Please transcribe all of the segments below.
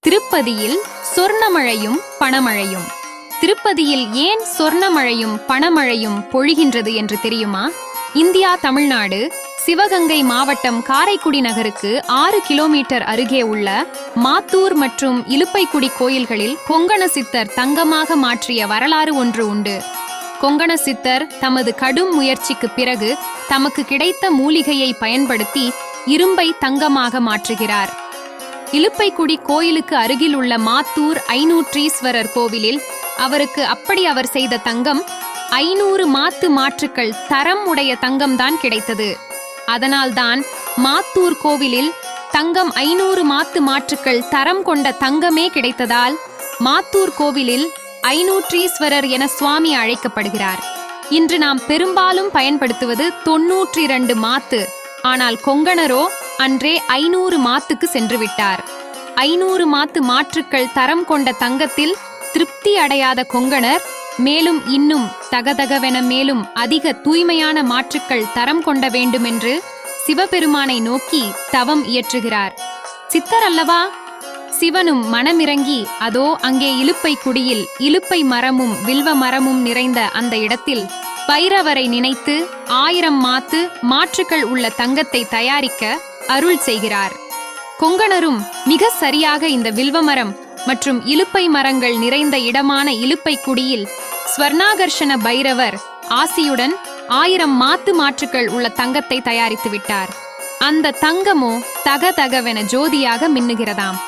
திருப்பதியில் சொர்ணமழையும் பணமழையும். திருப்பதியில் ஏன் சொர்ணமழையும் பணமழையும் பொழிகின்றது என்று தெரியுமா? இந்தியா தமிழ்நாடு சிவகங்கை மாவட்டம் காரைக்குடி நகருக்கு 6 கிலோமீட்டர் அருகே உள்ள மாத்தூர் மற்றும் இலுப்பைக்குடி கோயில்களில் கொங்கண சித்தர் தங்கமாக மாற்றிய வரலாறு ஒன்று உண்டு. கொங்கண சித்தர் தமது கடும் முயற்சிக்கு பிறகு தமக்கு கிடைத்த மூலிகையை பயன்படுத்தி இரும்பை தங்கமாக மாற்றுகிறார். இலுப்பைக்குடி கோயிலுக்கு அருகில் உள்ள மாத்தூர் ஐநூற்றீஸ்வரர் கோவிலில் அவருக்கு அவர் செய்த தங்கம் 500 மாத்து மாற்றுக்கள் தரம் உடைய தங்கம்தான் கிடைத்தது. அதனால்தான் மாத்தூர் கோவிலில் தங்கம் 500 மாத்து மாற்றுக்கள் தரம் கொண்ட தங்கமே கிடைத்ததால் மாத்தூர் கோவிலில் ஐநூற்றீஸ்வரர் என சுவாமி அழைக்கப்படுகிறார். இன்று நாம் பெரும்பாலும் பயன்படுத்துவது 92 மாத்து. ஆனால் கொங்கணரோ அன்றே 500 மாத்துக்கு சென்று விட்டார். 500 மாத்து மாற்றுக்கள் தரம் கொண்ட தங்கத்தில் திருப்தி அடையாத கொங்கணர் மேலும் இன்னும் தகதகவென மேலும் அதிக தூய்மையான மாற்றுக்கள் தரம் கொண்ட வேண்டுமென்று சிவபெருமானை நோக்கி தவம் இயற்றுகிறார். சித்தர் அல்லவா? சிவனும் மனமிறங்கி அதோ அங்கே இலுப்பைக்குடியில் இலுப்பை மரமும் வில்வ மரமும் நிறைந்த அந்த இடத்தில் பைரவரை நினைத்து 1000 மாத்து மாற்றுக்கள் உள்ள தங்கத்தை தயாரிக்க அருள் செய்கிறார். கொங்கணரும் மிக சரியாக இந்த வில்வமரம் மற்றும் இலுப்பை மரங்கள் நிறைந்த இடமான இலுப்பைக்குடியில் ஸ்வர்ணாகர்ஷண பைரவர் ஆசியுடன் 1000 மாத்து மாற்றுக்கள் உள்ள தங்கத்தை தயாரித்து விட்டார். அந்த தங்கமோ தகதகவென ஜோதியாக மின்னுகிறதாம்.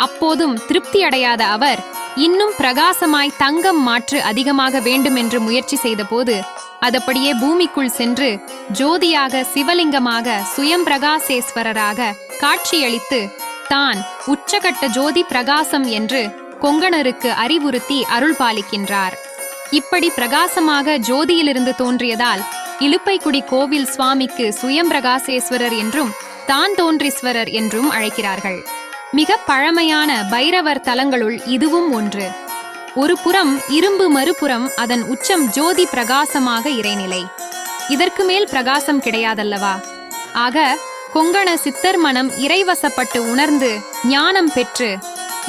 அப்போதும் திருப்தி அடையாத அவர் இன்னும் பிரகாசமாய் தங்கம் மாற்று அதிகமாக வேண்டும் என்று முயற்சி செய்த போது அதப்படியே பூமிக்குள் சென்று ஜோதியாக சிவலிங்கமாக சுயம் பிரகாசேஸ்வரராக காட்சியளித்து தான் உச்சகட்ட ஜோதி பிரகாசம் என்று கொங்கணருக்கு அறிவுறுத்தி அருள் பாலிக்கின்றார். இப்படி பிரகாசமாக ஜோதியிலிருந்து தோன்றியதால் இலுப்பைக்குடி கோவில் சுவாமிக்கு சுயம் பிரகாசேஸ்வரர் என்றும் தான் தோன்றீஸ்வரர் என்றும் அழைக்கிறார்கள். மிக பழமையான பைரவர் தலங்களுள் இதுவும் ஒன்று. ஒரு புறம் இரும்பு, மறுபுறம் அதன் உச்சம் ஜோதி பிரகாசமாக இறைநிலை. இதற்கு மேல் பிரகாசம் கிடையாதல்லவா? ஆக கொங்கண சித்தர் மனம் இறைவசப்பட்டு உணர்ந்து ஞானம் பெற்று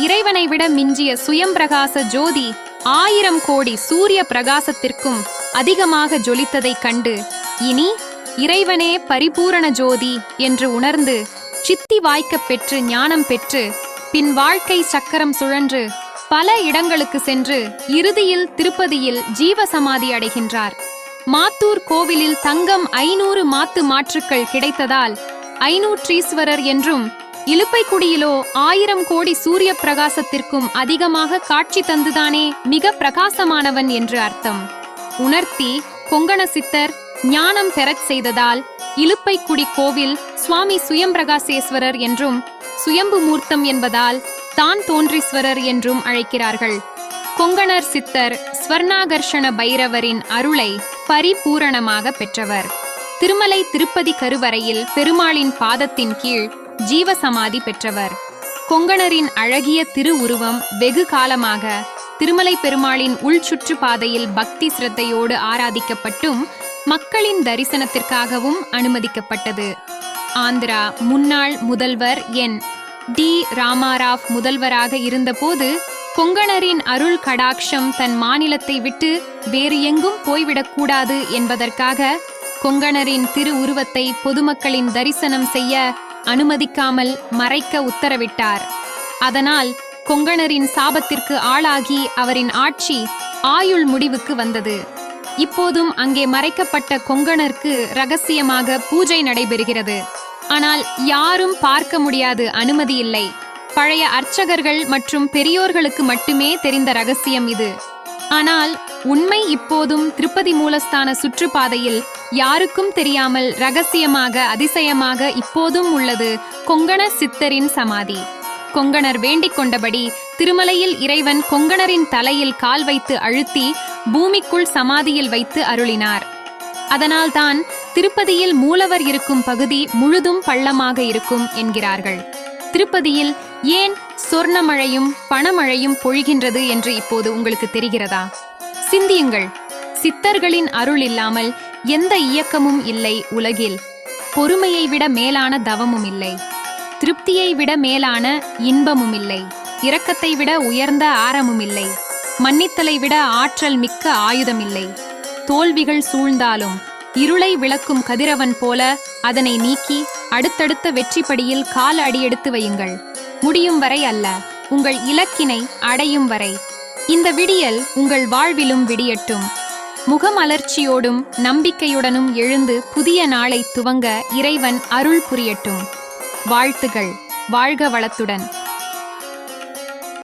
இறைவனை விட மிஞ்சிய சுயம் பிரகாச ஜோதி 1000 கோடி சூரிய பிரகாசத்திற்கும் அதிகமாக ஜொலித்ததைக் கண்டு இனி இறைவனே பரிபூரண ஜோதி என்று உணர்ந்து சித்தி வாய்க்கப் பெற்று ஞானம் பெற்று பின் வாழ்க்கை சக்கரம் சுழன்று பல இடங்களுக்கு சென்று இறுதியில் திருப்பதியில் ஜீவசமாதி அடைகின்றார். மாத்தூர் கோவிலில் தங்கம் 500 மாத்து மாற்றுக்கள் கிடைத்ததால் ஐநூற்றீஸ்வரர் என்றும், இலுப்பைக்குடியிலோ 1000 கோடி சூரிய பிரகாசத்திற்கும் அதிகமாக காட்சி தந்துதானே மிக பிரகாசமானவன் என்று அர்த்தம் உணர்த்தி கொங்கண சித்தர் ஞானம் பெறச் செய்ததால் இலுப்பைக்குடி கோவில் சுவாமி சுயம் பிரகாசேஸ்வரர் என்றும், சுயம்பு மூர்த்தம் என்பதால் தான் தோன்றீஸ்வரர் என்றும் அழைக்கிறார்கள். கொங்கணர் சித்தர் ஸ்வர்ணாகர்ஷண பைரவரின் அருளை பரிபூரணமாக பெற்றவர். திருமலை திருப்பதி கருவறையில் பெருமாளின் பாதத்தின் கீழ் ஜீவசமாதி பெற்றவர். கொங்கணரின் அழகிய திருவுருவம் வெகு காலமாக திருமலை பெருமாளின் உள்சுற்று பாதையில் பக்தி சிரத்தையோடு ஆராதிக்கப்பட்டும் மக்களின் தரிசனத்திற்காகவும் அனுமதிக்கப்பட்டது. ஆந்திரா முன்னாள் முதல்வர் டி. ராமாராவ் முதல்வராக இருந்தபோது கொங்கணரின் அருள் கடாட்சம் தன் மாநிலத்தை விட்டு வேறு எங்கும் போய்விடக்கூடாது என்பதற்காக கொங்கணரின் திரு உருவத்தை பொதுமக்களின் தரிசனம் செய்ய அனுமதிக்காமல் மறைக்க உத்தரவிட்டார். அதனால் கொங்கணரின் சாபத்திற்கு ஆளாகி அவரின் ஆட்சி ஆயுள் முடிவுக்கு வந்தது. இப்போதும் அங்கே மறைக்கப்பட்ட கொங்கணருக்கு ரகசியமாக பூஜை நடைபெறுகிறது. ஆனால் யாரும் பார்க்க முடியாது, அனுமதி இல்லை. பழைய அர்ச்சகர்கள் மற்றும் பெரியோர்களுக்கு மட்டுமே தெரிந்த ரகசியம் இது. ஆனால் உண்மை இப்போதும் திருப்பதி மூலஸ்தான சுற்றுப்பாதையில் யாருக்கும் தெரியாமல் ரகசியமாக அதிசயமாக இப்போதும் உள்ளது கொங்கண சித்தரின் சமாதி. கொங்கணர் வேண்டிக் கொண்டபடி திருமலையில் இறைவன் கொங்கணரின் தலையில் கால் வைத்து அழுத்தி பூமிக்குள் சமாதியில் வைத்து அருளினார். அதனால்தான் திருப்பதியில் மூலவர் இருக்கும் பகுதி முழுதும் பள்ளமாக இருக்கும் என்கிறார்கள். திருப்பதியில் ஏன் சொர்ணமழையும் பணமழையும் பொழிகின்றது என்று இப்போது உங்களுக்கு தெரிகிறதா? சிந்தியுங்கள். சித்தர்களின் அருள் இல்லாமல் எந்த இயக்கமும் இல்லை உலகில். பொறுமையை விட மேலான தவமும் இல்லை. திருப்தியை விட மேலான இன்பமும் இல்லை. இரக்கத்தை விட உயர்ந்த ஆரமும் இல்லை. மன்னித்தலை விட ஆற்றல் மிக்க ஆயுதம் இல்லை. தோல்விகள் சூழ்ந்தாலும் இருளை விளக்கும் கதிரவன் போல அதனை நீக்கி அடுத்தடுத்த வெற்றிப்படியில் கால் அடியெடுத்து வையுங்கள். முடியும் வரை அல்ல, உங்கள் இலக்கினை அடையும் வரை. இந்த விடியல் உங்கள் வாழ்விலும் விடியட்டும். முகமலர்ச்சியோடும் நம்பிக்கையுடனும் எழுந்து புதிய நாளை துவங்க இறைவன் அருள் புரியட்டும். வாழ்த்துகள். வாழ்க வளத்துடன்.